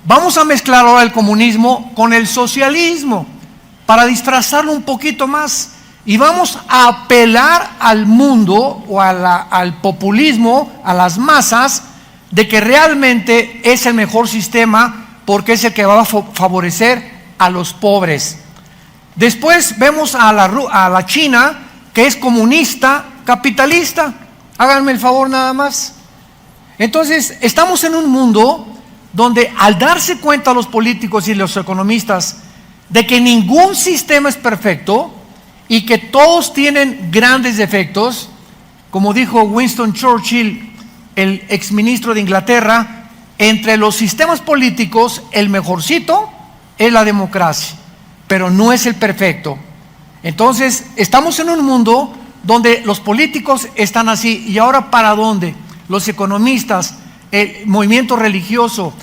Vamos a mezclar ahora el comunismo con el socialismo para disfrazarlo un poquito más. Y vamos a apelar al mundo o al populismo, a las masas, de que realmente es el mejor sistema porque es el que va a favorecer a los pobres. Después vemos a la China, que es comunista, capitalista. Háganme el favor nada más. Entonces, estamos en un mundo donde al darse cuenta los políticos y los economistas de que ningún sistema es perfecto y que todos tienen grandes defectos, como dijo Winston Churchill, el exministro de Inglaterra, entre los sistemas políticos el mejorcito es la democracia, pero no es el perfecto. Entonces, estamos en un mundo donde los políticos están así. ¿Y ahora para dónde? Los economistas, el movimiento religioso,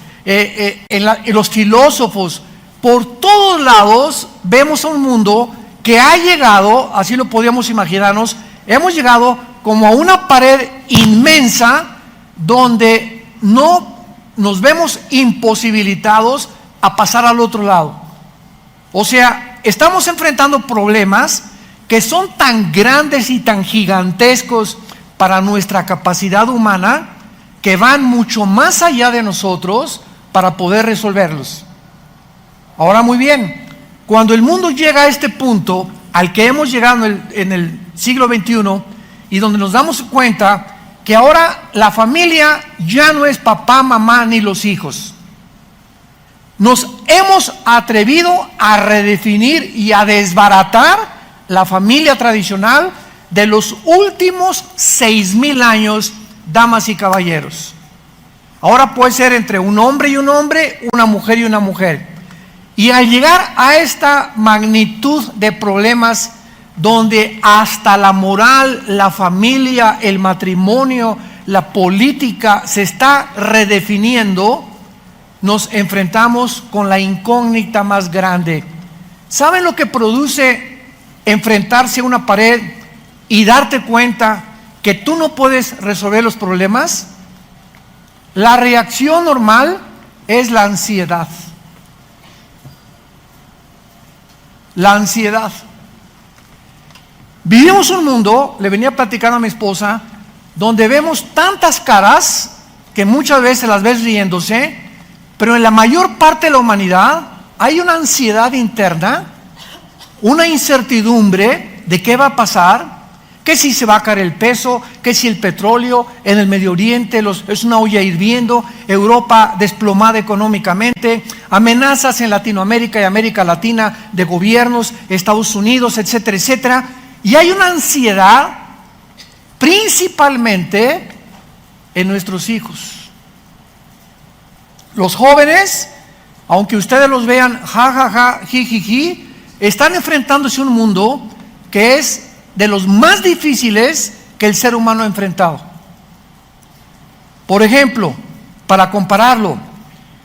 los filósofos, por todos lados vemos a un mundo que ha llegado, así lo podíamos imaginarnos, hemos llegado como a una pared inmensa donde no nos vemos imposibilitados a pasar al otro lado. O sea, estamos enfrentando problemas que son tan grandes y tan gigantescos para nuestra capacidad humana que van mucho más allá de nosotros para poder resolverlos. Ahora, muy bien, cuando el mundo llega a este punto al que hemos llegado en el siglo XXI y donde nos damos cuenta que ahora la familia ya no es papá, mamá ni los hijos, nos hemos atrevido a redefinir y a desbaratar la familia tradicional de los últimos 6,000 años, damas y caballeros. Ahora puede ser entre un hombre y un hombre, una mujer y una mujer. Y al llegar a esta magnitud de problemas donde hasta la moral, la familia, el matrimonio, la política se está redefiniendo, nos enfrentamos con la incógnita más grande. ¿Saben lo que produce enfrentarse a una pared y darte cuenta que tú no puedes resolver los problemas? La reacción normal es la ansiedad. La ansiedad. Vivimos un mundo, le venía platicando a mi esposa, donde vemos tantas caras que muchas veces las ves riéndose, pero en la mayor parte de la humanidad hay una ansiedad interna, una incertidumbre de qué va a pasar, que si se va a caer el peso, que si el petróleo en el Medio Oriente es una olla hirviendo, Europa desplomada económicamente, amenazas en Latinoamérica y América Latina de gobiernos, Estados Unidos, etcétera, etcétera. Y hay una ansiedad principalmente en nuestros hijos. Los jóvenes, aunque ustedes los vean ja, ji, están enfrentándose a un mundo que es de los más difíciles que el ser humano ha enfrentado. Por ejemplo, para compararlo,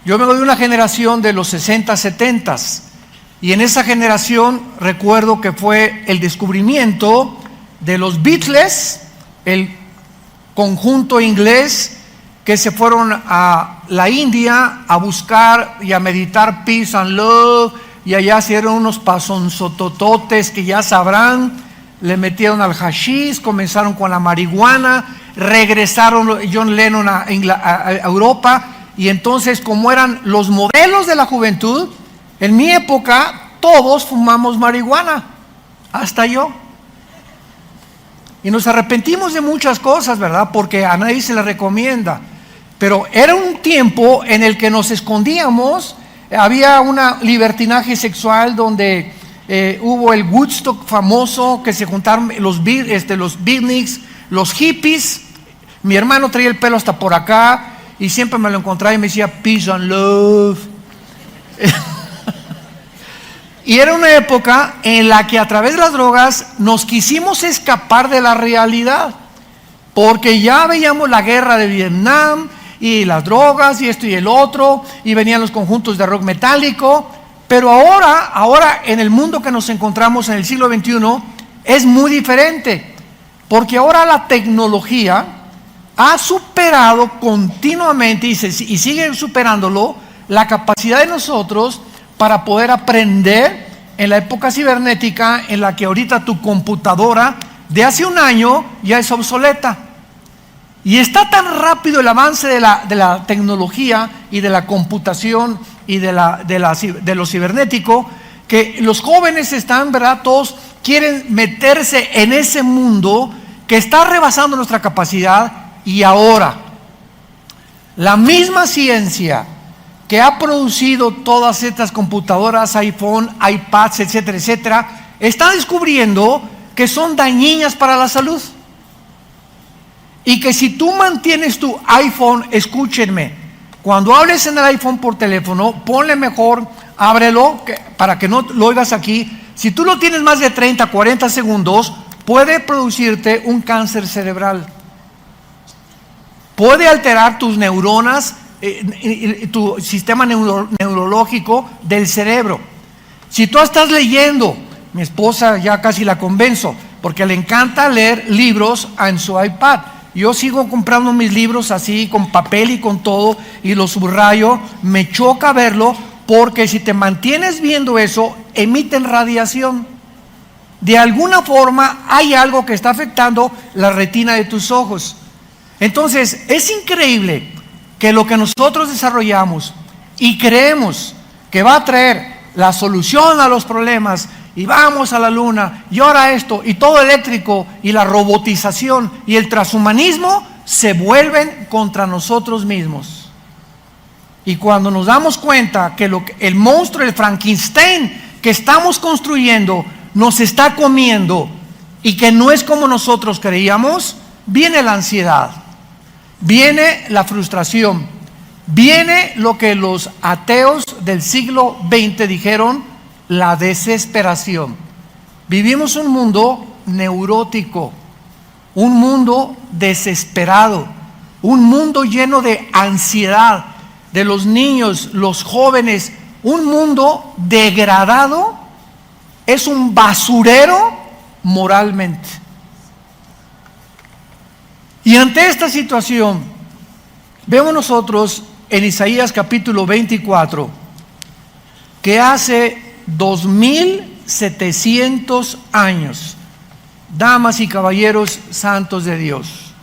yo vengo de una generación de los 60, 70, y en esa generación recuerdo que fue el descubrimiento de los Beatles, el conjunto inglés que se fueron a la India a buscar y a meditar peace and love, y allá hicieron unos pasonzotototes que ya sabrán, le metieron al hashish, comenzaron con la marihuana, regresaron John Lennon a Europa, y entonces, como eran los modelos de la juventud, en mi época todos fumamos marihuana, hasta yo. Y nos arrepentimos de muchas cosas, ¿verdad? Porque a nadie se le recomienda. Pero era un tiempo en el que nos escondíamos, había un libertinaje sexual donde hubo el Woodstock famoso, que se juntaron los beatniks, los hippies. Mi hermano traía el pelo hasta por acá y siempre me lo encontraba y me decía peace and love. Y era una época en la que a través de las drogas nos quisimos escapar de la realidad, porque ya veíamos la guerra de Vietnam y las drogas y esto y el otro, y venían los conjuntos de rock metálico. Pero ahora en el mundo que nos encontramos en el siglo XXI es muy diferente, porque ahora la tecnología ha superado continuamente y sigue superándolo la capacidad de nosotros para poder aprender en la época cibernética en la que ahorita tu computadora de hace un año ya es obsoleta. Y está tan rápido el avance de la tecnología y de la computación y de lo cibernético, que los jóvenes están, ¿verdad? Todos quieren meterse en ese mundo que está rebasando nuestra capacidad. Y ahora, la misma ciencia que ha producido todas estas computadoras, iPhone, iPads, etcétera, etcétera, está descubriendo que son dañinas para la salud. Y que si tú mantienes tu iPhone, escúchenme, cuando hables en el iPhone por teléfono, ponle mejor, ábrelo, para que no lo oigas aquí. Si tú lo tienes más de 30, 40 segundos, puede producirte un cáncer cerebral. Puede alterar tus neuronas, tu sistema neurológico del cerebro. Si tú estás leyendo, mi esposa ya casi la convenzo, porque le encanta leer libros en su iPad. Yo sigo comprando mis libros así, con papel y con todo, y los subrayo. Me choca verlo, porque si te mantienes viendo eso, emiten radiación. De alguna forma hay algo que está afectando la retina de tus ojos. Entonces, es increíble que lo que nosotros desarrollamos y creemos que va a traer la solución a los problemas, y vamos a la luna, y ahora esto, y todo eléctrico, y la robotización, y el transhumanismo, se vuelven contra nosotros mismos. Y cuando nos damos cuenta que el monstruo, el Frankenstein que estamos construyendo, nos está comiendo, y que no es como nosotros creíamos, viene la ansiedad, viene la frustración, viene lo que los ateos del siglo XX dijeron: la desesperación. Vivimos un mundo neurótico, un mundo desesperado, un mundo lleno de ansiedad de los niños, los jóvenes, un mundo degradado. Es un basurero moralmente. Y ante esta situación, vemos nosotros en Isaías capítulo 24 que hace 2700 años, damas y caballeros santos de Dios,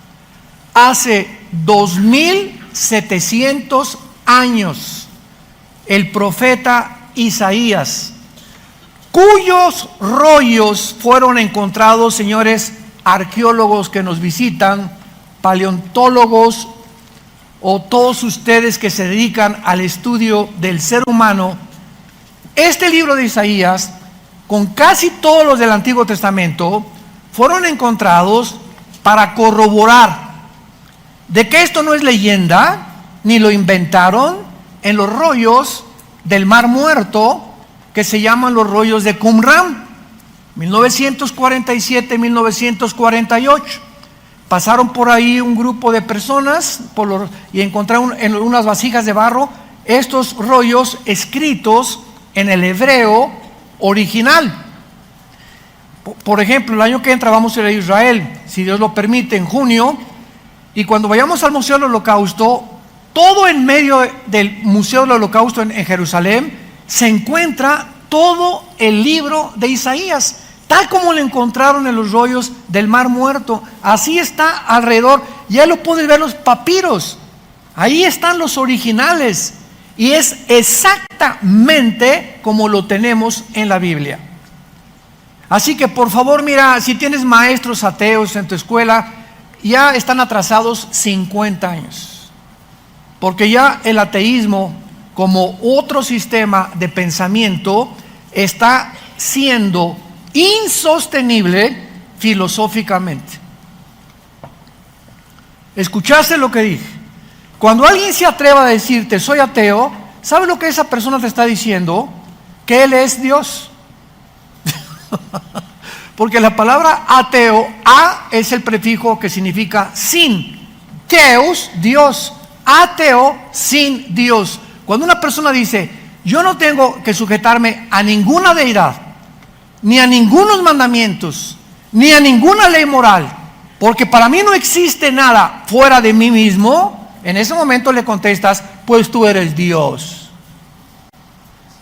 hace 2700 años, el profeta Isaías, cuyos rollos fueron encontrados, señores arqueólogos que nos visitan, paleontólogos o todos ustedes que se dedican al estudio del ser humano. Este libro de Isaías, con casi todos los del Antiguo Testamento, fueron encontrados para corroborar de que esto no es leyenda, ni lo inventaron, en los rollos del Mar Muerto, que se llaman los rollos de Qumran, 1947-1948. Pasaron por ahí un grupo de personas y encontraron en unas vasijas de barro estos rollos escritos en el hebreo original. Por ejemplo, el año que entra vamos a ir a Israel, si Dios lo permite, en junio, y cuando vayamos al Museo del Holocausto, todo en medio del Museo del Holocausto en Jerusalén se encuentra todo el libro de Isaías, tal como lo encontraron en los rollos del Mar Muerto. Así está alrededor. Ya lo puedes ver, los papiros, ahí están los originales. Y es exactamente como lo tenemos en la Biblia. Así que por favor, mira, si tienes maestros ateos en tu escuela, ya están atrasados 50 años. Porque ya el ateísmo, como otro sistema de pensamiento, está siendo insostenible filosóficamente. ¿Escuchaste lo que dije? Cuando alguien se atreva a decirte soy ateo, ¿sabes lo que esa persona te está diciendo? Que él es Dios. Porque la palabra ateo, a es el prefijo que significa sin, teos, Dios, ateo, sin Dios. Cuando una persona dice yo no tengo que sujetarme a ninguna deidad, ni a ningunos mandamientos, ni a ninguna ley moral, porque para mí no existe nada fuera de mí mismo, en ese momento le contestas, pues tú eres Dios.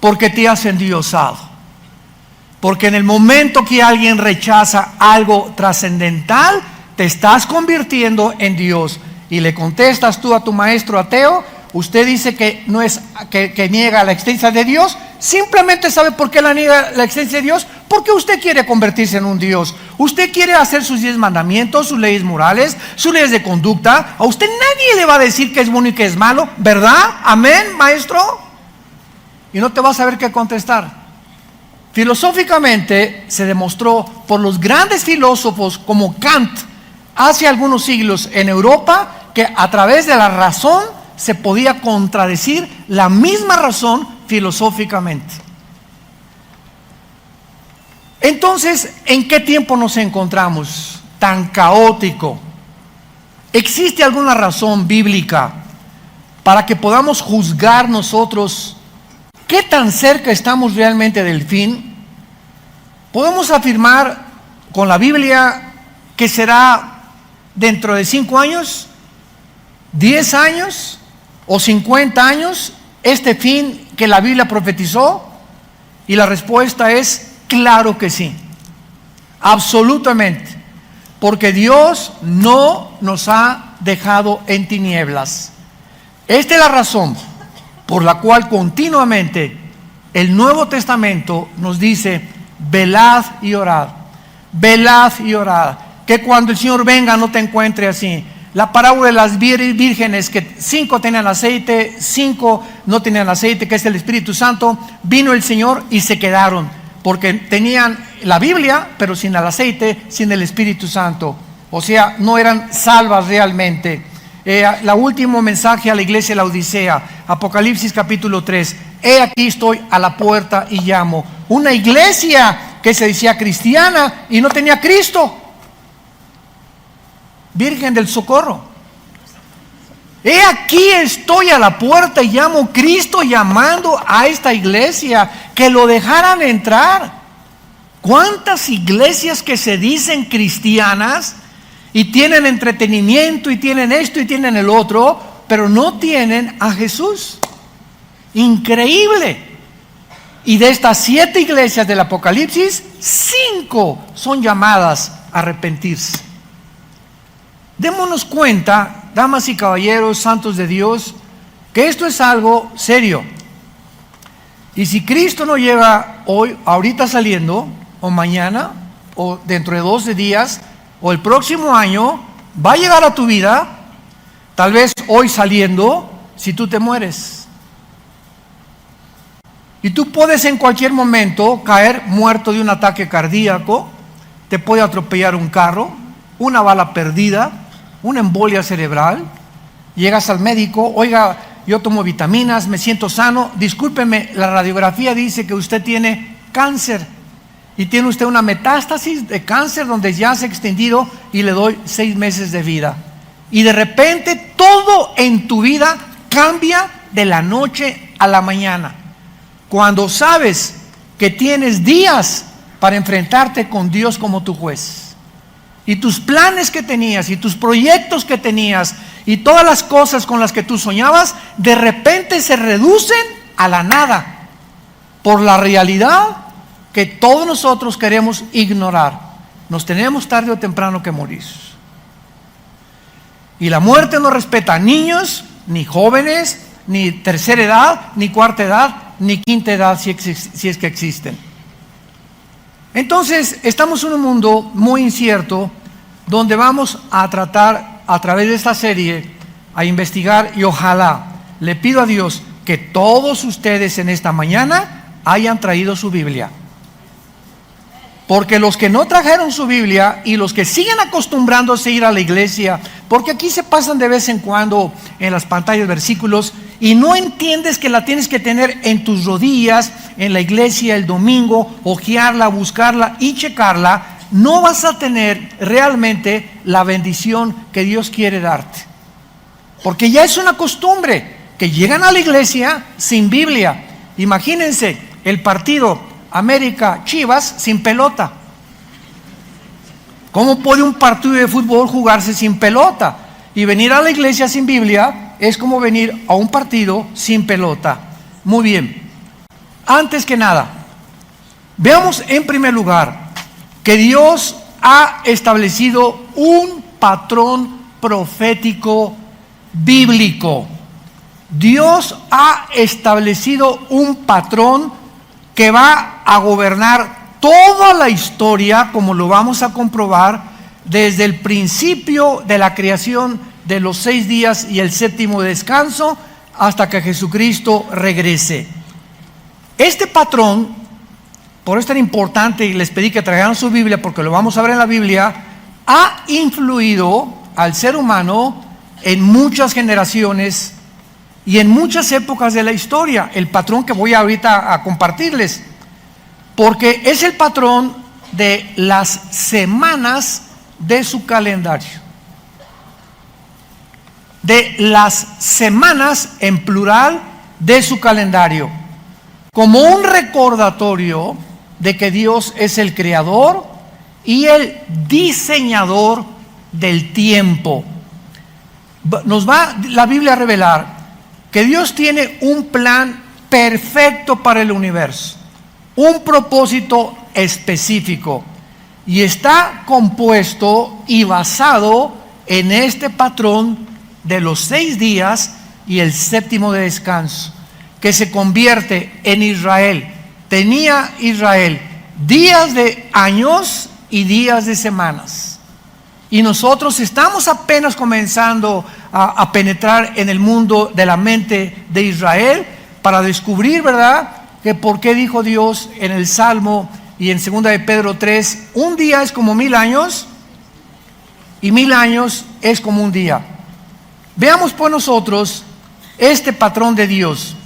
porque te has endiosado. Porque en el momento que alguien rechaza algo trascendental, te estás convirtiendo en Dios. Y le contestas tú a tu maestro ateo, usted dice que no es que niega la existencia de Dios. Simplemente sabe por qué la niega la existencia de Dios, porque usted quiere convertirse en un Dios. Usted quiere hacer sus 10 mandamientos, sus leyes morales, sus leyes de conducta. A usted nadie le va a decir que es bueno y que es malo, ¿verdad? Amén, maestro. Y no te vas a saber qué contestar. Filosóficamente se demostró por los grandes filósofos como Kant hace algunos siglos en Europa que a través de la razón se podía contradecir la misma razón filosóficamente. Entonces, ¿en qué tiempo nos encontramos tan caótico? ¿Existe alguna razón bíblica para que podamos juzgar nosotros qué tan cerca estamos realmente del fin? ¿Podemos afirmar con la Biblia que será dentro de 5 años, 10 años o 50 años este fin que la Biblia profetizó? Y la respuesta es claro que sí, absolutamente, porque Dios no nos ha dejado en tinieblas. Esta es la razón por la cual continuamente el Nuevo Testamento nos dice: velad y orad, velad y orad, que cuando el Señor venga no te encuentre así. La parábola de las vírgenes, que 5 tenían aceite, 5 no tenían aceite, que es el Espíritu Santo. Vino el Señor y se quedaron, porque tenían la Biblia, pero sin el aceite, sin el Espíritu Santo. O sea, no eran salvas realmente. El último mensaje a la iglesia de la Odisea, Apocalipsis capítulo 3. He aquí estoy a la puerta y llamo. Una iglesia que se decía cristiana y no tenía Cristo. Virgen del Socorro. He aquí estoy a la puerta y llamo. Cristo llamando a esta iglesia que lo dejaran entrar. ¿Cuántas iglesias que se dicen cristianas y tienen entretenimiento y tienen esto y tienen el otro, pero no tienen a Jesús? Increíble. Y de estas 7 iglesias del Apocalipsis, 5 son llamadas a arrepentirse. Démonos cuenta, damas y caballeros, santos de Dios, que esto es algo serio. Y si Cristo no llega hoy, ahorita saliendo, o mañana, o dentro de 12 días, o el próximo año, va a llegar a tu vida, tal vez hoy saliendo, si tú te mueres. Y tú puedes en cualquier momento caer muerto de un ataque cardíaco, te puede atropellar un carro, una bala perdida, una embolia cerebral. Llegas al médico: oiga, yo tomo vitaminas, me siento sano, discúlpeme, la radiografía dice que usted tiene cáncer y tiene usted una metástasis de cáncer donde ya se ha extendido y le doy 6 meses de vida. Y de repente todo en tu vida cambia de la noche a la mañana, cuando sabes que tienes días para enfrentarte con Dios como tu juez. Y tus planes que tenías, y tus proyectos que tenías, y todas las cosas con las que tú soñabas, de repente se reducen a la nada, por la realidad que todos nosotros queremos ignorar. Nos tenemos tarde o temprano que morir. Y la muerte no respeta a niños, ni jóvenes, ni tercera edad, ni cuarta edad, ni quinta edad, si es que existen. Entonces, estamos en un mundo muy incierto, donde vamos a tratar a través de esta serie a investigar, y ojalá, le pido a Dios que todos ustedes en esta mañana hayan traído su Biblia. Porque los que no trajeron su Biblia y los que siguen acostumbrándose a ir a la iglesia, porque aquí se pasan de vez en cuando en las pantallas versículos y no entiendes que la tienes que tener en tus rodillas, en la iglesia el domingo, hojearla, buscarla y checarla, no vas a tener realmente la bendición que Dios quiere darte. Porque ya es una costumbre que llegan a la iglesia sin Biblia. Imagínense el partido América Chivas sin pelota. ¿Cómo puede un partido de fútbol jugarse sin pelota? Y venir a la iglesia sin Biblia es como venir a un partido sin pelota. Muy bien. Antes que nada, veamos en primer lugar que Dios ha establecido un patrón profético bíblico. Dios ha establecido un patrón que va a gobernar toda la historia, como lo vamos a comprobar, desde el principio de la creación de los 6 días y el séptimo descanso, hasta que Jesucristo regrese. Este patrón, por eso es tan importante, y les pedí que traigan su Biblia, porque lo vamos a ver en la Biblia, ha influido al ser humano en muchas generaciones y en muchas épocas de la historia. El patrón que voy ahorita a compartirles, porque es el patrón de las semanas de su calendario. De las semanas en plural de su calendario, como un recordatorio de que Dios es el creador y el diseñador del tiempo. Nos va la Biblia a revelar que Dios tiene un plan perfecto para el universo, un propósito específico, y está compuesto y basado en este patrón de los 6 días y el séptimo de descanso, que se convierte en Israel. Tenía Israel días de años y días de semanas, y nosotros estamos apenas comenzando a penetrar en el mundo de la mente de Israel para descubrir, ¿verdad?, que por qué dijo Dios en el Salmo y en 2 de Pedro 3, un día es como 1000 años y 1000 años es como un día. Veamos pues nosotros este patrón de Dios.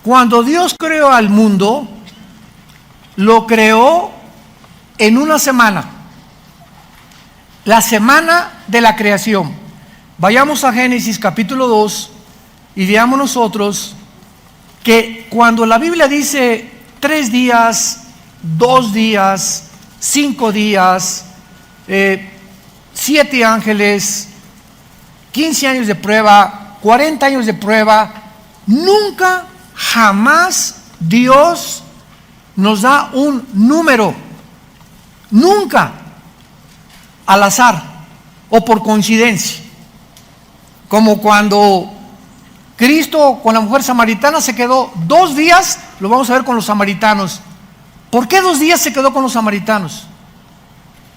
Cuando Dios creó al mundo, lo creó en una semana, la semana de la creación. Vayamos a Génesis capítulo 2 y veamos nosotros que cuando la Biblia dice 3 días, 2 días, 5 días, 7 ángeles, 15 años de prueba, 40 años de prueba, nunca, jamás Dios nos da un número, nunca, al azar o por coincidencia, como cuando Cristo con la mujer samaritana se quedó 2 días, lo vamos a ver con los samaritanos. ¿Por qué 2 días se quedó con los samaritanos?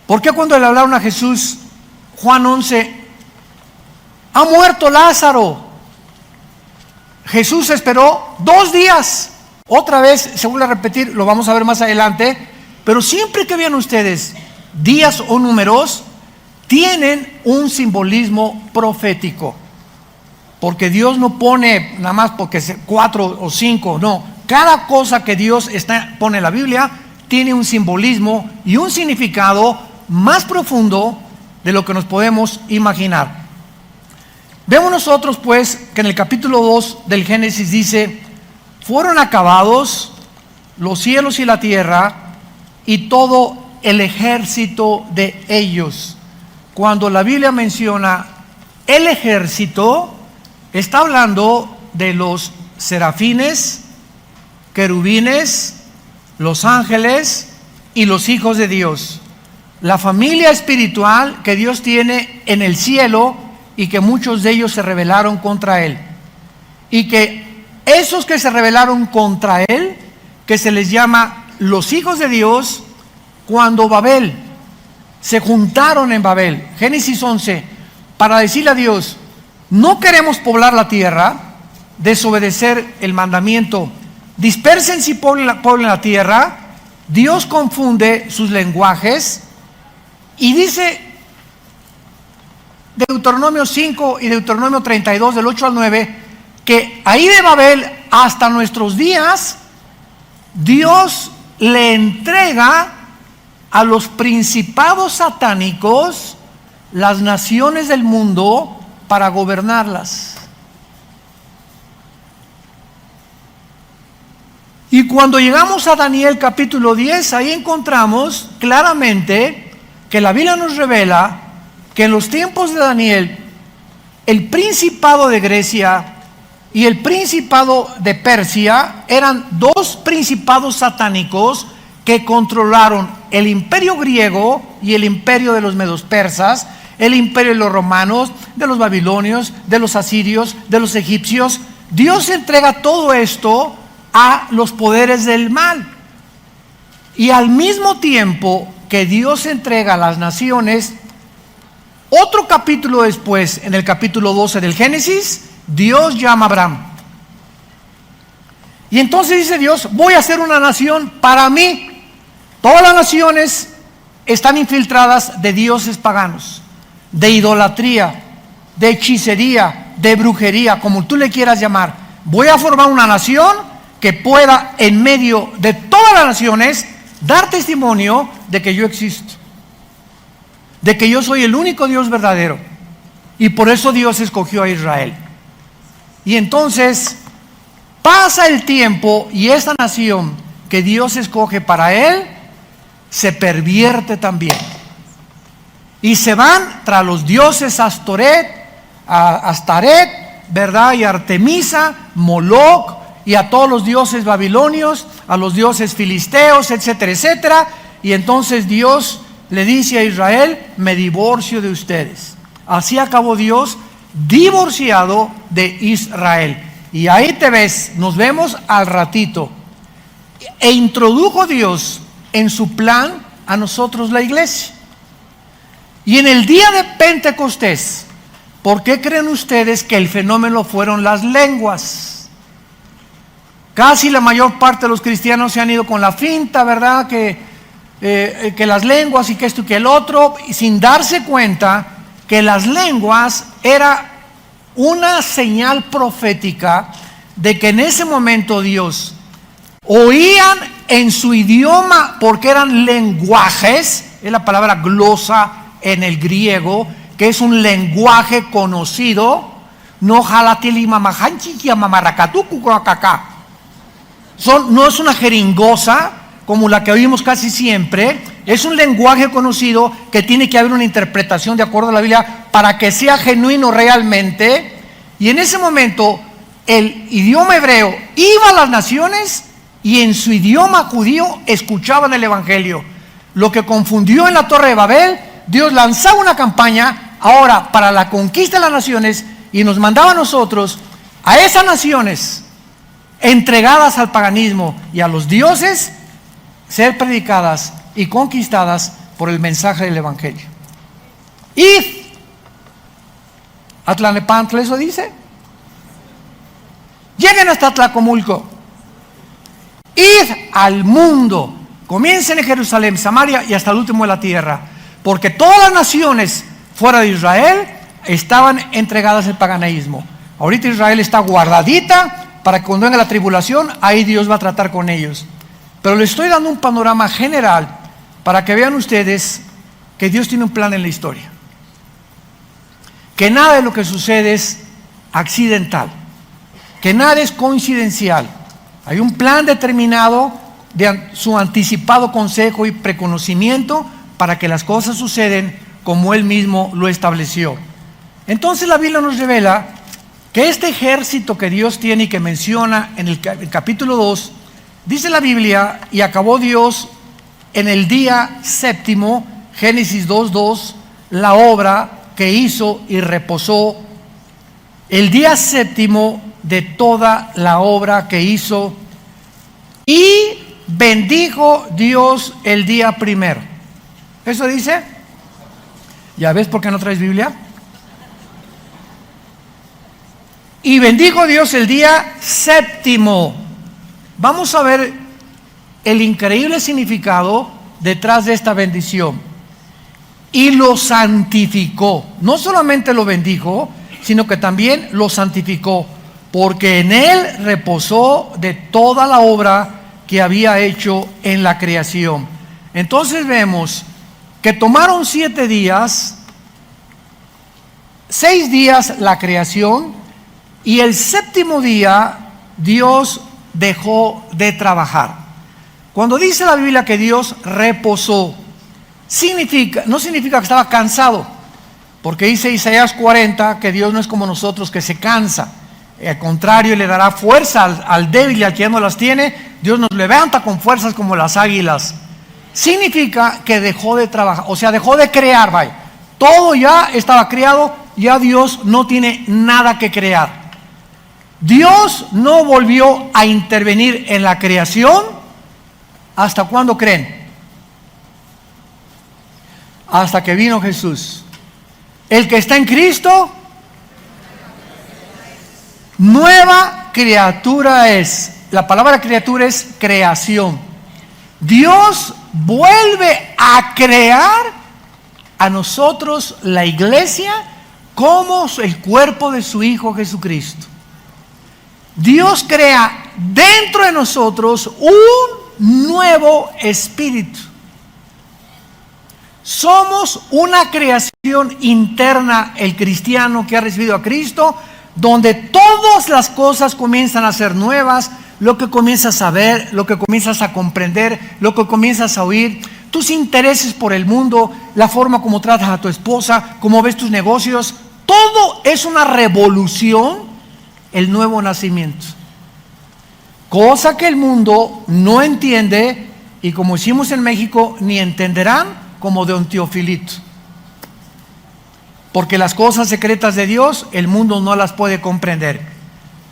¿Por qué cuando le hablaron a Jesús, Juan 11, ha muerto Lázaro? Jesús esperó 2 días. Otra vez se vuelve a repetir, lo vamos a ver más adelante, pero siempre que vean ustedes días o números, tienen un simbolismo profético. Porque Dios no pone nada más porque 4 o 5, no. Cada cosa que Dios pone en la Biblia tiene un simbolismo y un significado más profundo de lo que nos podemos imaginar. Vemos nosotros pues que en el capítulo 2 del Génesis dice: fueron acabados los cielos y la tierra y todo el ejército de ellos. Cuando la Biblia menciona el ejército, está hablando de los serafines, querubines, los ángeles y los hijos de Dios. La familia espiritual que Dios tiene en el cielo y que muchos de ellos se rebelaron contra Él. Y que esos que se rebelaron contra Él, que se les llama los hijos de Dios, cuando Babel, se juntaron en Babel, Génesis 11, para decirle a Dios: no queremos poblar la tierra, desobedecer el mandamiento, dispersen y poblen la tierra. Dios confunde sus lenguajes y dice Deuteronomio 5 y Deuteronomio 32 del 8 al 9 que ahí de Babel hasta nuestros días Dios le entrega a los principados satánicos las naciones del mundo para gobernarlas. Y cuando llegamos a Daniel capítulo 10, ahí encontramos claramente que la Biblia nos revela que en los tiempos de Daniel, el principado de Grecia y el principado de Persia eran dos principados satánicos que controlaron el imperio griego y el imperio de los medos persas, el imperio de los romanos, de los babilonios, de los asirios, de los egipcios. Dios entrega todo esto a los poderes del mal. Y al mismo tiempo que Dios entrega a las naciones, otro capítulo después, en el capítulo 12 del Génesis, Dios llama a Abraham. Y entonces dice Dios, voy a hacer una nación para mí. Todas las naciones están infiltradas de dioses paganos, de idolatría, de hechicería, de brujería, como tú le quieras llamar. Voy a formar una nación que pueda, en medio de todas las naciones, dar testimonio de que yo existo, de que yo soy el único Dios verdadero. Y por eso Dios escogió a Israel. Y entonces pasa el tiempo y esta nación que Dios escoge para él se pervierte también. Y se van tras los dioses Astaret, ¿verdad? Y Artemisa, Moloch, y a todos los dioses babilonios, a los dioses filisteos, etcétera, etcétera. Y entonces Dios le dice a Israel, me divorcio de ustedes. Así acabó Dios divorciado de Israel. Y ahí te ves, nos vemos al ratito. E introdujo Dios en su plan a nosotros la iglesia. Y en el día de Pentecostés, ¿por qué creen ustedes que el fenómeno fueron las lenguas? Casi la mayor parte de los cristianos se han ido con la finta, ¿verdad? Que las lenguas y que esto y que el otro, sin darse cuenta que las lenguas era una señal profética de que en ese momento Dios oían en su idioma, porque eran lenguajes, es la palabra glosa en el griego, que es un lenguaje conocido, no es una jeringosa como la que oímos casi siempre, es un lenguaje conocido que tiene que haber una interpretación de acuerdo a la Biblia para que sea genuino realmente. Y en ese momento el idioma hebreo iba a las naciones y en su idioma judío escuchaban el evangelio. Lo que confundió en la Torre de Babel, Dios lanzaba una campaña ahora para la conquista de las naciones y nos mandaba a nosotros, a esas naciones entregadas al paganismo y a los dioses, ser predicadas y conquistadas por el mensaje del evangelio. Id a Tlalnepantla, eso dice. Lleguen hasta Tlacomulco. Id al mundo. Comiencen en Jerusalén, Samaria y hasta el último de la tierra. Porque todas las naciones fuera de Israel estaban entregadas al paganismo. Ahorita Israel está guardadita para que cuando venga la tribulación, ahí Dios va a tratar con ellos. Pero les estoy dando un panorama general para que vean ustedes que Dios tiene un plan en la historia. Que nada de lo que sucede es accidental. Que nada es coincidencial. Hay un plan determinado de su anticipado consejo y preconocimiento para que las cosas suceden como Él mismo lo estableció. Entonces la Biblia nos revela que este ejército que Dios tiene y que menciona en el capítulo 2, dice la Biblia, y acabó Dios en el día séptimo, Génesis 2:2, la obra que hizo y reposó. El día séptimo de toda la obra que hizo, y bendijo Dios el día primero. ¿Eso dice? ¿Ya ves por qué no traes Biblia? Y bendijo Dios el día séptimo. Vamos a ver el increíble significado detrás de esta bendición. Y lo santificó. No solamente lo bendijo, sino que también lo santificó, porque en él reposó de toda la obra que había hecho en la creación. Entonces vemos que tomaron 7 días, 6 días la creación, y el séptimo día Dios dejó de trabajar. Cuando dice la Biblia que Dios reposó, no significa que estaba cansado, porque dice Isaías 40 que Dios no es como nosotros, que se cansa. Al contrario, le dará fuerza al débil y al que ya no las tiene. Dios nos levanta con fuerzas como las águilas. Significa que dejó de trabajar, o sea, dejó de crear, vaya. Todo ya estaba creado, ya Dios no tiene nada que crear. Dios no volvió a intervenir en la creación. ¿Hasta cuándo creen? Hasta que vino Jesús. El que está en Cristo, nueva criatura es. La palabra criatura es creación. Dios vuelve a crear a nosotros, la iglesia, como el cuerpo de su Hijo Jesucristo. Dios crea dentro de nosotros un nuevo espíritu. Somos una creación interna, el cristiano que ha recibido a Cristo, donde todas las cosas comienzan a ser nuevas, lo que comienzas a ver, lo que comienzas a comprender, lo que comienzas a oír, tus intereses por el mundo, la forma como tratas a tu esposa, cómo ves tus negocios, todo es una revolución, el nuevo nacimiento. Cosa que el mundo no entiende y, como hicimos en México, ni entenderán, como de un Teofilito. Porque las cosas secretas de Dios, el mundo no las puede comprender.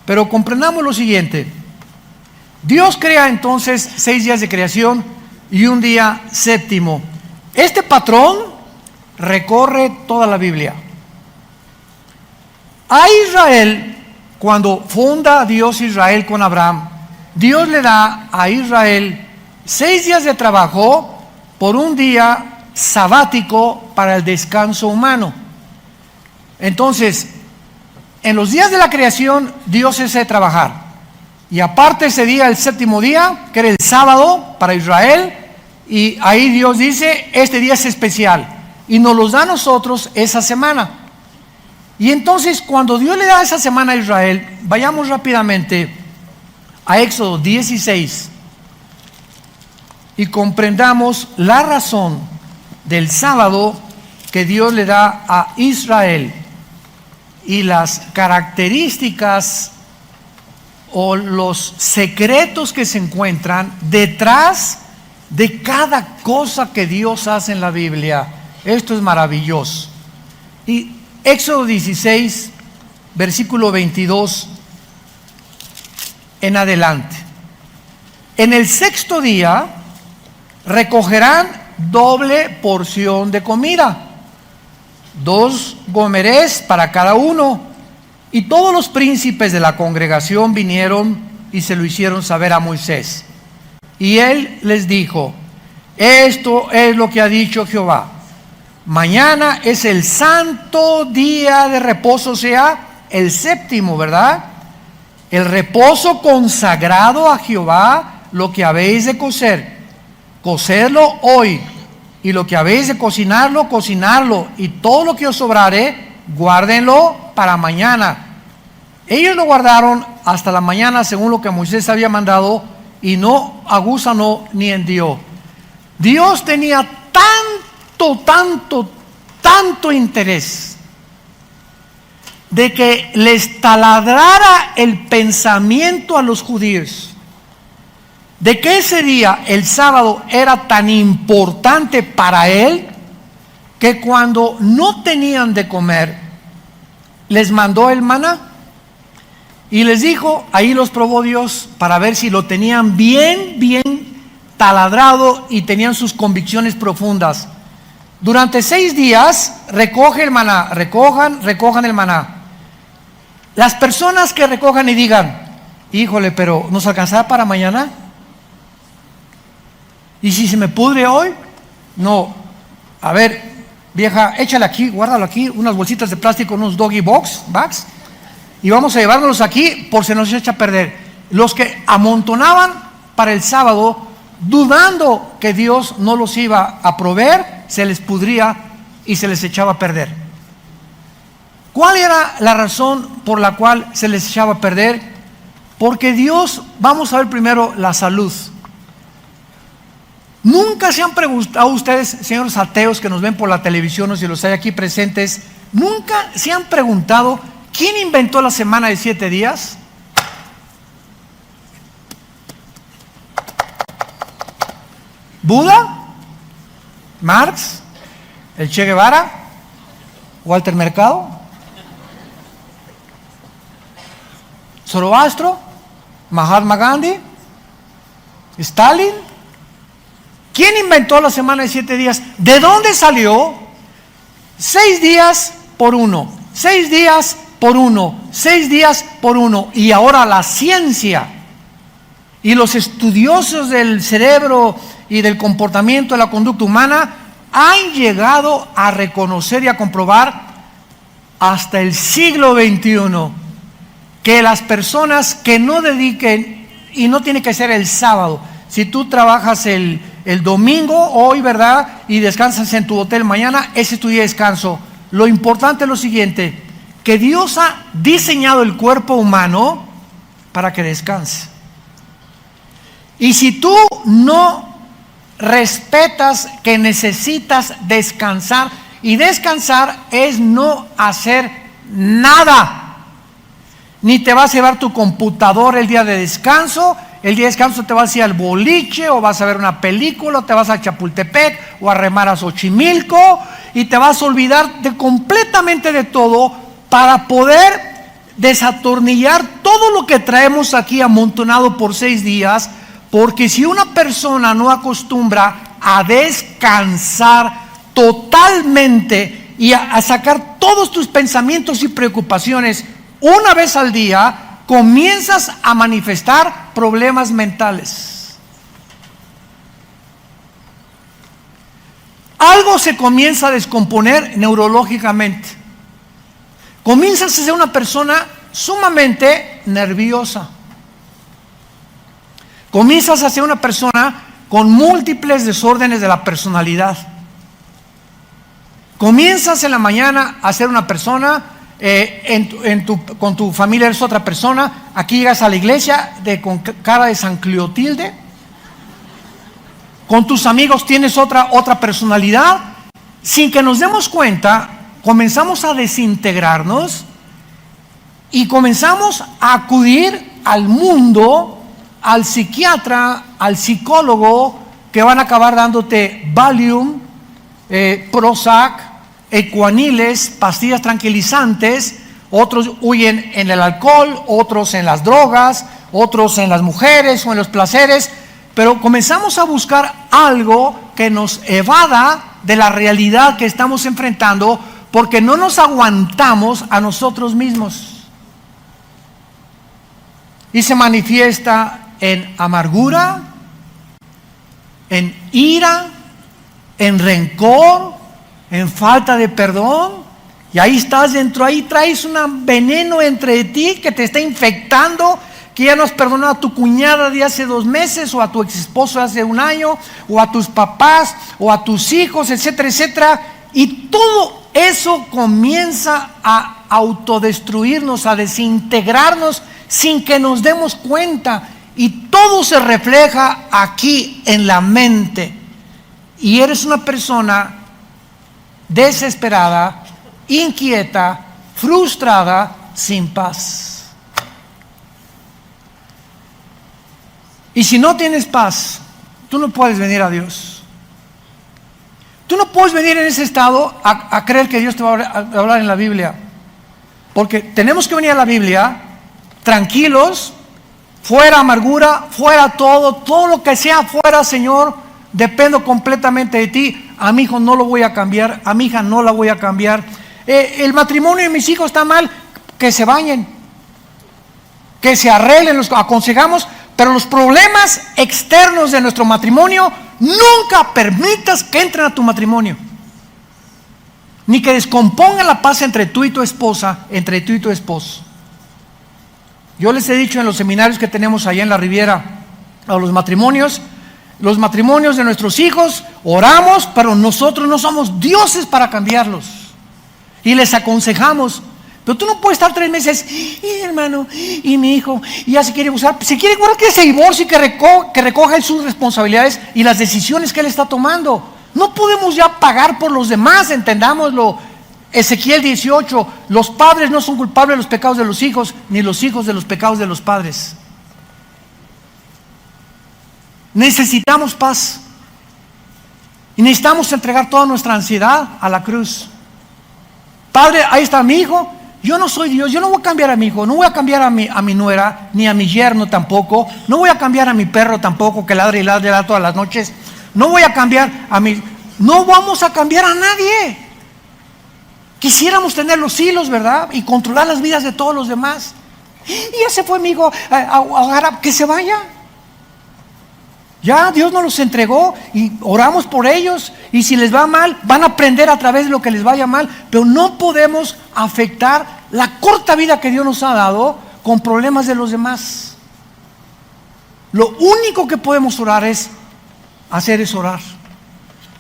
Pero comprendamos lo siguiente. Dios crea entonces 6 días de creación y un día séptimo. Este patrón recorre toda la Biblia. A Israel, cuando funda Dios Israel con Abraham, Dios le da a Israel 6 días de trabajo por un día sabático para el descanso humano. Entonces, en los días de la creación, Dios cesa de trabajar. Y aparte ese día, el séptimo día, que era el sábado para Israel, y ahí Dios dice, este día es especial, y nos los da a nosotros esa semana. Y entonces, cuando Dios le da esa semana a Israel, vayamos rápidamente a Éxodo 16 y comprendamos la razón del sábado que Dios le da a Israel y las características o los secretos que se encuentran detrás de cada cosa que Dios hace en la Biblia. Esto es maravilloso. Y Éxodo 16, versículo 22 en adelante. En el sexto día recogerán doble porción de comida, 2 gomerés para cada uno. Y todos los príncipes de la congregación vinieron y se lo hicieron saber a Moisés. Y él les dijo, esto es lo que ha dicho Jehová. Mañana es el santo día de reposo, o sea, el séptimo, ¿verdad? El reposo consagrado a Jehová, lo que habéis de cocer, cocerlo hoy. Y lo que habéis de cocinarlo, cocinarlo. Y todo lo que os sobrare, guárdenlo para mañana. Ellos lo guardaron hasta la mañana según lo que Moisés había mandado, y no aguzanó ni hendió. Dios tenía tanto interés de que les taladrara el pensamiento a los judíos, de que ese día, el sábado, era tan importante para él, que cuando no tenían de comer, les mandó el maná. Y les dijo, ahí los probó Dios para ver si lo tenían bien taladrado y tenían sus convicciones profundas. Durante 6 días recoge el maná, recojan el maná. Las personas que recojan y digan, híjole, pero ¿nos alcanzará para mañana? ¿Y si se me pudre hoy? No. A ver, vieja, échale aquí, guárdalo aquí, unas bolsitas de plástico, unos doggy bags, y vamos a llevárnoslos aquí por si nos echa a perder. Los que amontonaban para el sábado, dudando que Dios no los iba a proveer, se les pudría y se les echaba a perder. ¿Cuál era la razón por la cual se les echaba a perder? Porque Dios, vamos a ver primero la salud. Nunca se han preguntado ustedes, señores ateos que nos ven por la televisión o si los hay aquí presentes, nunca se han preguntado ¿Quién inventó la semana de 7 días? ¿Buda? ¿Marx? ¿El Che Guevara? ¿Walter Mercado? ¿Zoroastro? ¿Mahatma Gandhi? ¿Stalin? ¿Quién inventó la semana de 7 días? ¿De dónde salió? 6 días por 1, 6 días por 1, 6 días por 1. Y ahora la ciencia y los estudiosos del cerebro y del comportamiento de la conducta humana han llegado a reconocer y a comprobar hasta el siglo XXI que las personas que no dediquen, y no tiene que ser el sábado, si tú trabajas el domingo, hoy, ¿verdad? Y descansas en tu hotel mañana, ese es tu día de descanso. Lo importante es lo siguiente, que Dios ha diseñado el cuerpo humano para que descanse. Y si tú no respetas que necesitas descansar, y descansar es no hacer nada, ni te vas a llevar tu computadora el día de descanso. El día de descanso te vas a ir al boliche, o vas a ver una película, o te vas a Chapultepec, o a remar a Xochimilco, y te vas a olvidar completamente de todo para poder desatornillar todo lo que traemos aquí amontonado por 6 días, porque si una persona no acostumbra a descansar totalmente y a sacar todos tus pensamientos y preocupaciones una vez al día, comienzas a manifestar problemas mentales. Algo se comienza a descomponer neurológicamente. Comienzas a ser una persona sumamente nerviosa. Comienzas a ser una persona con múltiples desórdenes de la personalidad. Comienzas en la mañana a ser una persona, con tu familia eres otra persona. Aquí llegas a la iglesia con cara de San Cleotilde. Con tus amigos tienes otra personalidad. Sin que nos demos cuenta, comenzamos a desintegrarnos y comenzamos a acudir al mundo, al psiquiatra, al psicólogo, que van a acabar dándote Valium, Prozac, ecuaniles, pastillas tranquilizantes. Otros huyen en el alcohol, otros en las drogas, otros en las mujeres o en los placeres, pero comenzamos a buscar algo que nos evada de la realidad que estamos enfrentando, porque no nos aguantamos a nosotros mismos. Y se manifiesta en amargura, en ira, en rencor, en falta de perdón. Y ahí estás dentro, ahí traes un veneno entre ti que te está infectando, que ya no has perdonado a tu cuñada de hace 2 meses, o a tu ex esposo de hace 1 año, o a tus papás, o a tus hijos, etcétera, etcétera. Y todo eso comienza a autodestruirnos, a desintegrarnos sin que nos demos cuenta. Y todo se refleja aquí en la mente. Y eres una persona desesperada, inquieta, frustrada, sin paz. Y si no tienes paz, tú no puedes venir a Dios. Tú no puedes venir en ese estado a creer que Dios te va a hablar en la Biblia. Porque tenemos que venir a la Biblia tranquilos, fuera amargura, fuera todo lo que sea fuera, Señor, dependo completamente de ti. A mi hijo no lo voy a cambiar, a mi hija no la voy a cambiar. El matrimonio de mis hijos está mal, que se bañen, que se arreglen, los aconsejamos, pero los problemas externos de nuestro matrimonio, nunca permitas que entren a tu matrimonio, ni que descompongan la paz entre tú y tu esposa, entre tú y tu esposo. Yo les he dicho en los seminarios que tenemos allá en la Riviera a los matrimonios de nuestros hijos, oramos, pero nosotros no somos dioses para cambiarlos. Y les aconsejamos. Pero tú no puedes estar 3 meses, hermano, y mi hijo, y ya se quiere usar. Si quiere, bueno, que se divorcie y que recoja sus responsabilidades y las decisiones que él está tomando. No podemos ya pagar por los demás, entendámoslo. Ezequiel 18, los padres no son culpables de los pecados de los hijos, ni los hijos de los pecados de los padres. Necesitamos paz. Y necesitamos entregar toda nuestra ansiedad a la cruz. Padre, ahí está mi hijo. Yo no soy Dios, yo no voy a cambiar a mi hijo, no voy a cambiar a mi nuera, ni a mi yerno tampoco, no voy a cambiar a mi perro tampoco, que ladra y ladra todas las noches, no voy a cambiar no vamos a cambiar a nadie. Quisiéramos tener los hilos, ¿verdad? Y controlar las vidas de todos los demás. Y ese fue mi hijo, que se vaya. Ya Dios nos los entregó y oramos por ellos, y si les va mal, van a aprender a través de lo que les vaya mal, pero no podemos afectar la corta vida que Dios nos ha dado con problemas de los demás. Lo único que podemos orar es orar.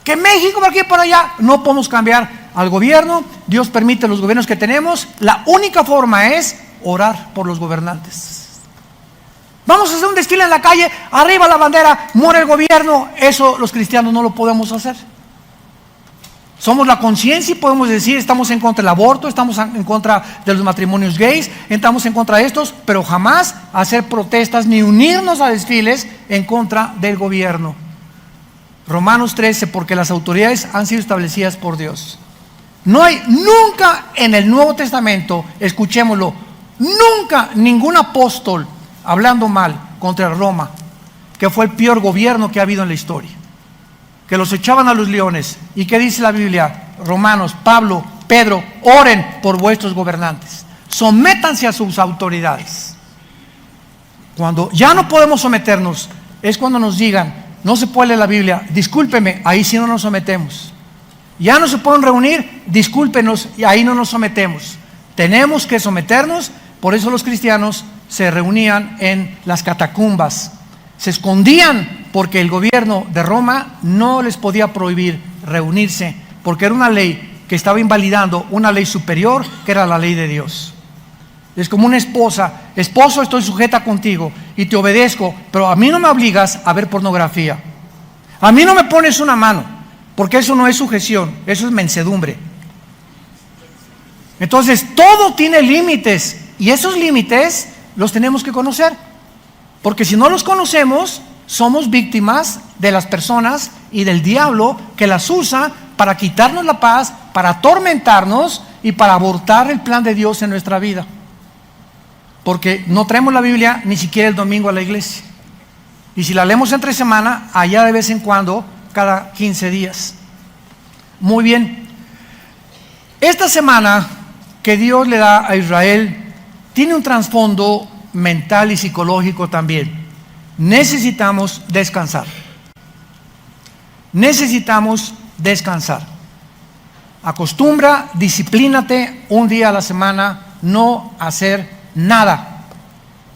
Que México por aquí y por allá, no podemos cambiar al gobierno. Dios permite los gobiernos que tenemos. La única forma es orar por los gobernantes. Vamos a hacer un desfile en la calle, arriba la bandera, muere el gobierno. Eso los cristianos no lo podemos hacer. Somos la conciencia y podemos decir, estamos en contra del aborto, estamos en contra de los matrimonios gays, estamos en contra de estos, pero jamás hacer protestas ni unirnos a desfiles en contra del gobierno. Romanos 13, porque las autoridades han sido establecidas por Dios. No hay nunca en el Nuevo Testamento, escuchémoslo, nunca ningún apóstol hablando mal contra Roma, que fue el peor gobierno que ha habido en la historia, que los echaban a los leones. ¿Y qué dice la Biblia? Romanos, Pablo, Pedro, oren por vuestros gobernantes, sométanse a sus autoridades. Cuando ya no podemos someternos, es cuando nos digan, no se puede leer la Biblia, discúlpeme, ahí sí no nos sometemos. Ya no se pueden reunir, discúlpenos, y ahí no nos sometemos. Tenemos que someternos. Por eso los cristianos se reunían en las catacumbas, se escondían, porque el gobierno de Roma no les podía prohibir reunirse, porque era una ley que estaba invalidando una ley superior, que era la ley de Dios. Es como una esposa: esposo, estoy sujeta contigo y te obedezco, pero a mí no me obligas a ver pornografía, a mí no me pones una mano, porque eso no es sujeción, eso es mansedumbre. Entonces todo tiene límites, y esos límites los tenemos que conocer, porque si no los conocemos, somos víctimas de las personas y del diablo, que las usa para quitarnos la paz, para atormentarnos y para abortar el plan de Dios en nuestra vida. Porque no traemos la Biblia ni siquiera el domingo a la iglesia, y si la leemos entre semana, allá de vez en cuando, cada 15 días. Muy bien, esta semana que Dios le da a Israel tiene un trasfondo mental y psicológico también. Necesitamos descansar. Necesitamos descansar. Acostumbra, disciplínate un día a la semana, no hacer nada.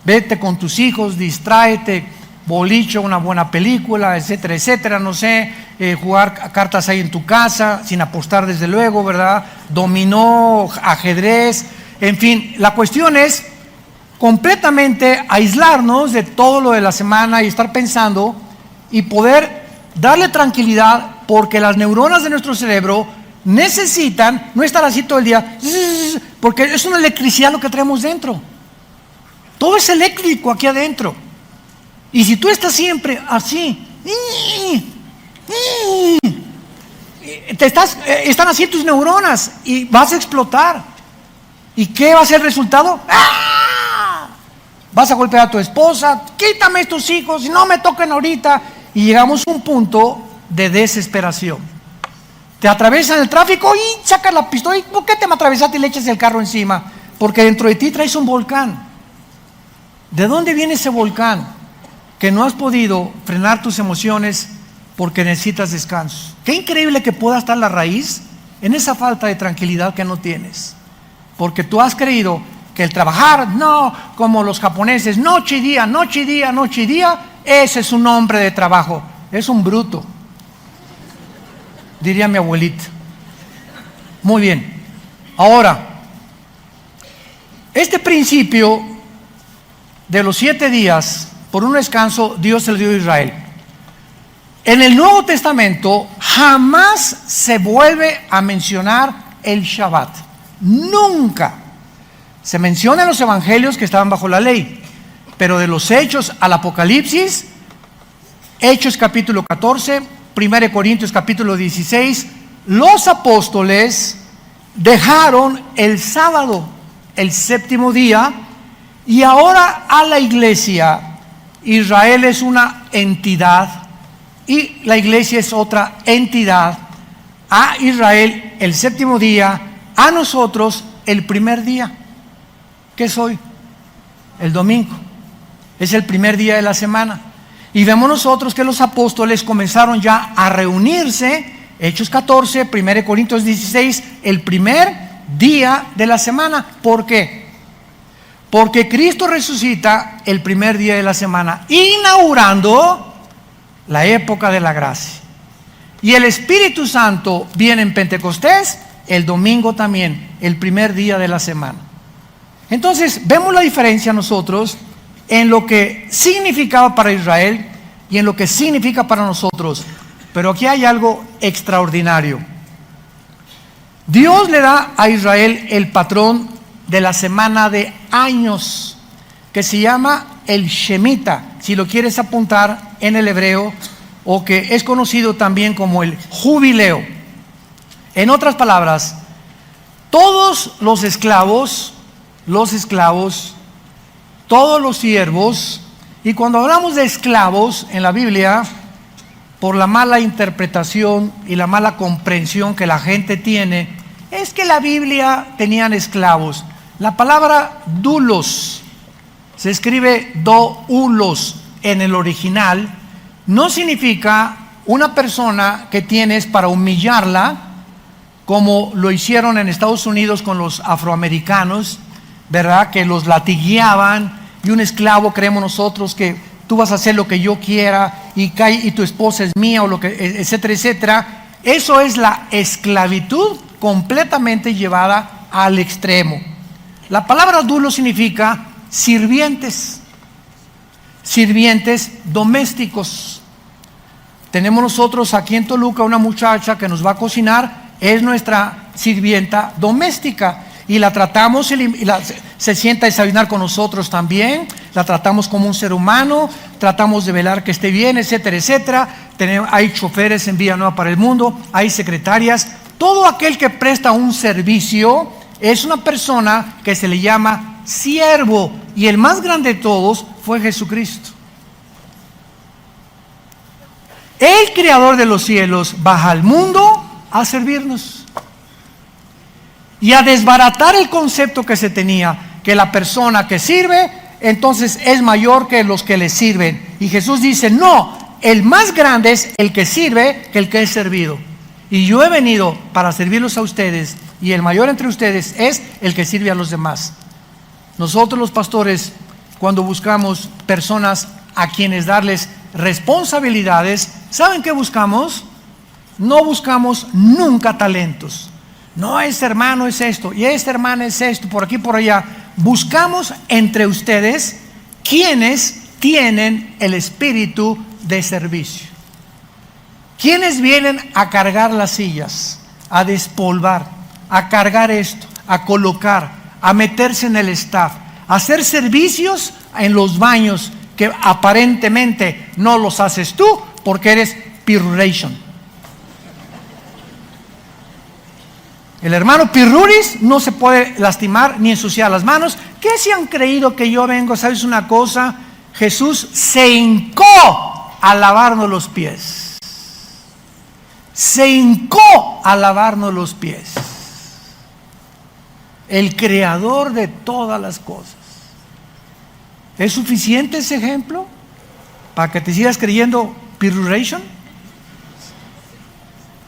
Vete con tus hijos, distráete, boliche, una buena película, etcétera, etcétera, no sé, jugar cartas ahí en tu casa, sin apostar desde luego, ¿verdad? Dominó, ajedrez, en fin, la cuestión es completamente aislarnos de todo lo de la semana y estar pensando y poder darle tranquilidad, porque las neuronas de nuestro cerebro necesitan no estar así todo el día, porque es una electricidad lo que traemos dentro. Todo es eléctrico aquí adentro. Y si tú estás siempre así, están así tus neuronas y vas a explotar. ¿Y qué va a ser el resultado? ¡Ah! Vas a golpear a tu esposa, quítame estos hijos y no me toquen ahorita. Y llegamos a un punto de desesperación. Te atraviesan el tráfico y sacas la pistola. ¿Por qué te me atravesaste y le echas el carro encima? Porque dentro de ti traes un volcán. ¿De dónde viene ese volcán? Que no has podido frenar tus emociones porque necesitas descanso. Qué increíble que pueda estar la raíz en esa falta de tranquilidad que no tienes, porque tú has creído que el trabajar, no, como los japoneses, noche y día, noche y día, noche y día, ese es un hombre de trabajo. Es un bruto, diría mi abuelita. Muy bien. Ahora, este principio de los 7 días por un descanso, Dios se lo dio a Israel. En el Nuevo Testamento jamás se vuelve a mencionar el Shabbat. Nunca. Se menciona en los evangelios que estaban bajo la ley, pero de los Hechos al Apocalipsis, Hechos capítulo 14, 1 Corintios capítulo 16, los apóstoles dejaron el sábado, el séptimo día, y ahora a la iglesia, Israel es una entidad y la iglesia es otra entidad. A Israel el séptimo día, a nosotros el primer día. ¿Qué es hoy? El domingo. Es el primer día de la semana. Y vemos nosotros que los apóstoles comenzaron ya a reunirse, Hechos 14, 1 Corintios 16, el primer día de la semana. ¿Por qué? Porque Cristo resucita el primer día de la semana, inaugurando la época de la gracia. Y el Espíritu Santo viene en Pentecostés el domingo también, el primer día de la semana. Entonces vemos la diferencia nosotros en lo que significaba para Israel y en lo que significa para nosotros. Pero aquí hay algo extraordinario. Dios le da a Israel el patrón de la semana de años, que se llama el Shemitah, si lo quieres apuntar en el hebreo, o que es conocido también como el jubileo. En otras palabras, todos los esclavos, todos los siervos, y cuando hablamos de esclavos en la Biblia, por la mala interpretación y la mala comprensión que la gente tiene, es que la Biblia tenían esclavos. La palabra doulos, se escribe doulos en el original, no significa una persona que tienes para humillarla, como lo hicieron en Estados Unidos con los afroamericanos, ¿verdad? Que los latigueaban, y un esclavo, creemos nosotros que tú vas a hacer lo que yo quiera y tu esposa es mía, o lo que, etcétera, etcétera. Eso es la esclavitud completamente llevada al extremo. La palabra doulos significa sirvientes domésticos. Tenemos nosotros aquí en Toluca una muchacha que nos va a cocinar, es nuestra sirvienta doméstica, y la tratamos, se sienta a desayunar con nosotros también, la tratamos como un ser humano, tratamos de velar que esté bien, etcétera, etcétera. Hay choferes en Villanueva para el Mundo, hay secretarias. Todo aquel que presta un servicio es una persona que se le llama siervo, y el más grande de todos fue Jesucristo. El creador de los cielos baja al mundo a servirnos y a desbaratar el concepto que se tenía, que la persona que sirve entonces es mayor que los que le sirven. Y Jesús dice: no, el más grande es el que sirve que el que es servido. Y yo he venido para servirlos a ustedes, y el mayor entre ustedes es el que sirve a los demás. Nosotros los pastores, cuando buscamos personas a quienes darles responsabilidades, ¿saben qué buscamos? No buscamos nunca talentos. No, este hermano es esto y esta hermana es esto, por aquí, por allá. Buscamos entre ustedes quienes tienen el espíritu de servicio. Quienes vienen a cargar las sillas, a despolvar, a cargar esto, a colocar, a meterse en el staff, a hacer servicios en los baños que aparentemente no los haces tú porque eres Pirruration. El hermano Pirruris no se puede lastimar ni ensuciar las manos. ¿Qué se han creído que yo vengo? ¿Sabes una cosa? Jesús se hincó a lavarnos los pies. Se hincó a lavarnos los pies. El creador de todas las cosas. ¿Es suficiente ese ejemplo para que te sigas creyendo Pirruration?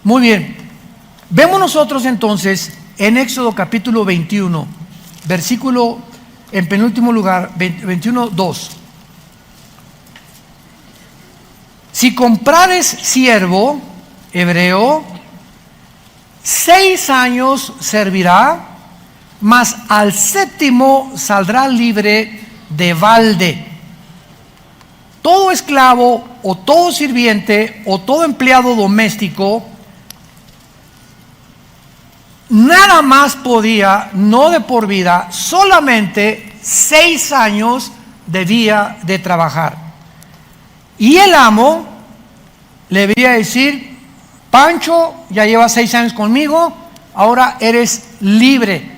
Muy bien. Vemos nosotros entonces en Éxodo capítulo 21, versículo en penúltimo lugar, 21:2. Si comprares siervo hebreo, 6 años servirá, mas al 7º saldrá libre de balde. Todo esclavo o todo sirviente o todo empleado doméstico nada más podía, no de por vida, solamente 6 años debía de trabajar. Y el amo le debería decir: Pancho, ya llevas 6 años conmigo, ahora eres libre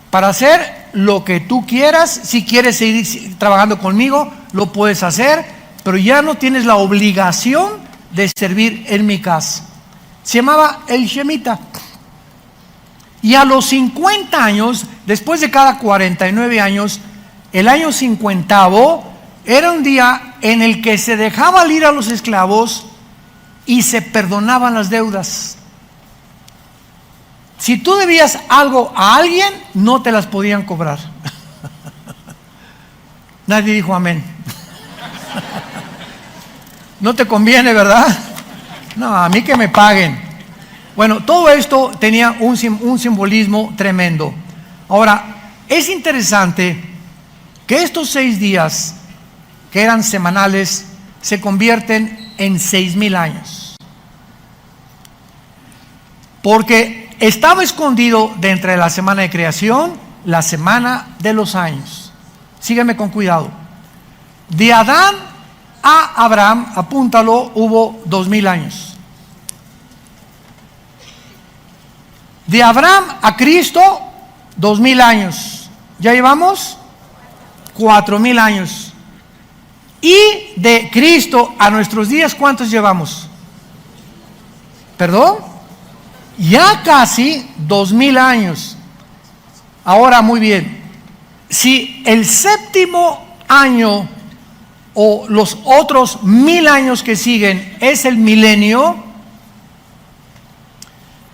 para hacer lo que tú quieras. Si quieres seguir trabajando conmigo, lo puedes hacer, pero ya no tienes la obligación de servir en mi casa. Se llamaba el Shemita. Y a los 50 años, después de cada 49 años, el año 50 era un día en el que se dejaba ir a los esclavos y se perdonaban las deudas. Si tú debías algo a alguien, no te las podían cobrar. Nadie dijo amén. No te conviene, ¿verdad? No, a mí que me paguen. Bueno, todo esto tenía un simbolismo tremendo. Ahora, es interesante que estos 6 días, que eran semanales, se convierten en 6,000 años. Porque estaba escondido dentro de la semana de creación, la semana de los años. Sígueme con cuidado. De Adán a Abraham, apúntalo, hubo 2,000 años. De Abraham a Cristo, 2,000 años. Ya llevamos 4,000 años. Y de Cristo a nuestros días, ¿cuántos llevamos? ¿Perdón? Ya casi 2,000 años. Ahora, muy bien, si el 7º año o los otros 1,000 años que siguen es el milenio,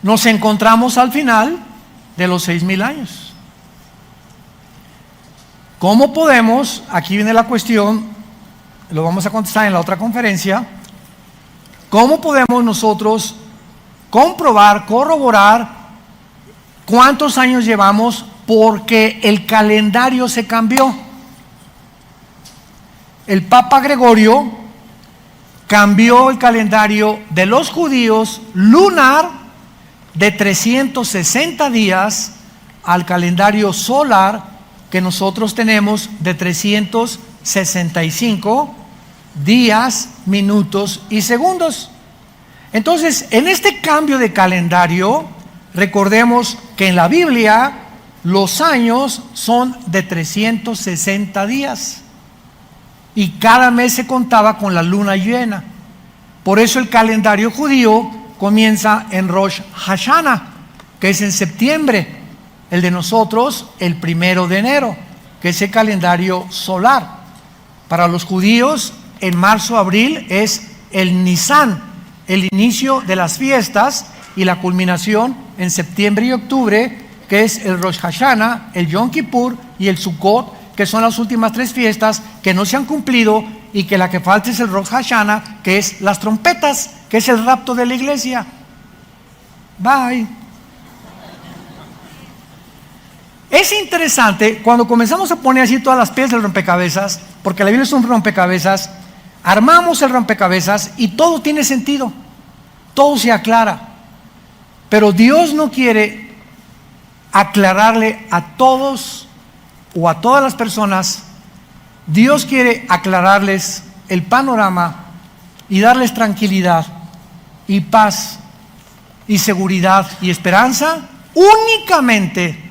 nos encontramos al final de los 6,000 años. ¿Cómo podemos? Aquí viene la cuestión, lo vamos a contestar en la otra conferencia. ¿Cómo podemos nosotros comprobar, corroborar cuántos años llevamos? Porque el calendario se cambió. El Papa Gregorio cambió el calendario de los judíos lunar de 360 días al calendario solar que nosotros tenemos de 365 días, minutos y segundos. Entonces, en este cambio de calendario, recordemos que en la Biblia los años son de 360 días y cada mes se contaba con la luna llena. Por eso el calendario judío comienza en Rosh Hashanah, que es en septiembre. El de nosotros, el 1 de enero, que es el calendario solar. Para los judíos, en marzo, abril, es el Nisan, el inicio de las fiestas, y la culminación en septiembre y octubre, que es el Rosh Hashanah, el Yom Kippur y el Sukkot, que son las últimas 3 fiestas que no se han cumplido, y que la que falta es el Rosh Hashanah, que es las trompetas, que es el rapto de la iglesia. Bye. Es interesante cuando comenzamos a poner así todas las piezas del rompecabezas, porque la Biblia es un rompecabezas, armamos el rompecabezas y todo tiene sentido, todo se aclara. Pero Dios no quiere aclararle a todos o a todas las personas. Dios quiere aclararles el panorama y darles tranquilidad y paz y seguridad y esperanza únicamente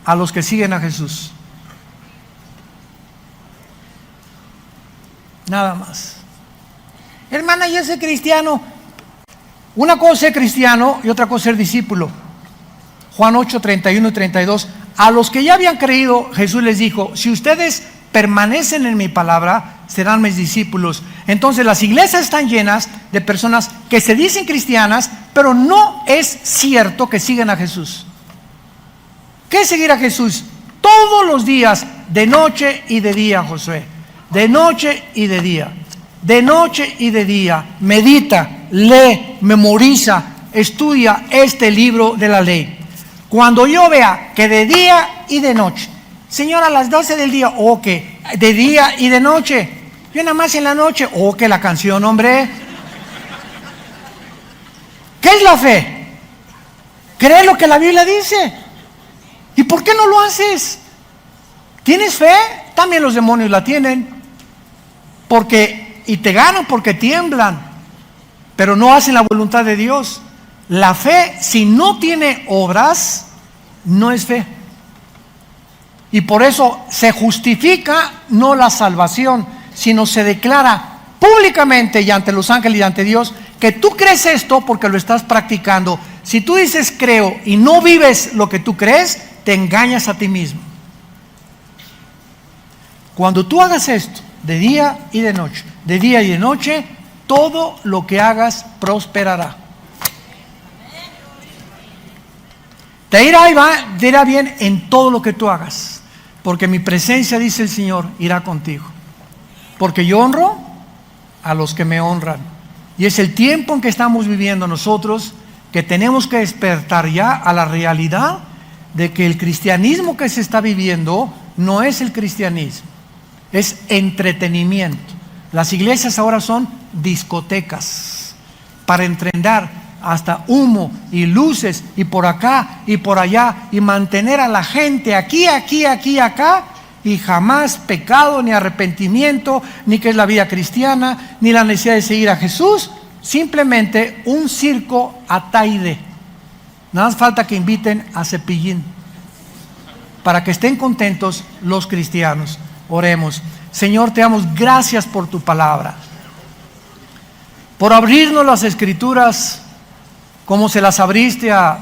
a los que siguen a Jesús. Nada más. Hermana, yo soy cristiano. Una cosa es ser cristiano y otra cosa es ser discípulo. Juan 8, 31 y 32. A los que ya habían creído, Jesús les dijo: si ustedes permanecen en mi palabra, serán mis discípulos. Entonces las iglesias están llenas de personas que se dicen cristianas, pero no es cierto que siguen a Jesús. ¿Qué es seguir a Jesús? Todos los días, de noche y de día, Josué. De noche y de día. De noche y de día. Medita, lee, memoriza, estudia este libro de la ley. Cuando yo vea que de día y de noche, Señor, a las 12 del día, o que de día y de noche, yo nada más en la noche, o que la canción, hombre. ¿Qué es la fe? Cree lo que la Biblia dice. ¿Y por qué no lo haces? ¿Tienes fe? También los demonios la tienen. Y te ganan porque tiemblan, pero no hacen la voluntad de Dios. La fe, si no tiene obras, no es fe. Y por eso se justifica no la salvación, sino se declara públicamente y ante los ángeles y ante Dios que tú crees esto porque lo estás practicando. Si tú dices creo y no vives lo que tú crees, te engañas a ti mismo. Cuando tú hagas esto, de día y de noche, todo lo que hagas prosperará. Te irá bien en todo lo que tú hagas, porque mi presencia, dice el Señor, irá contigo. Porque yo honro a los que me honran. Y es el tiempo en que estamos viviendo nosotros, que tenemos que despertar ya a la realidad de que el cristianismo que se está viviendo no es el cristianismo, es entretenimiento. Las iglesias ahora son discotecas para entrenar, hasta humo y luces y por acá y por allá, y mantener a la gente aquí, acá, y jamás pecado, ni arrepentimiento, ni que es la vida cristiana, ni la necesidad de seguir a Jesús. Simplemente un circo ataide. Nada más falta que inviten a Cepillín para que estén contentos los cristianos. Oremos. Señor, te damos gracias por tu palabra, por abrirnos las Escrituras como se las abriste a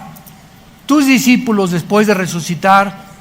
tus discípulos después de resucitar.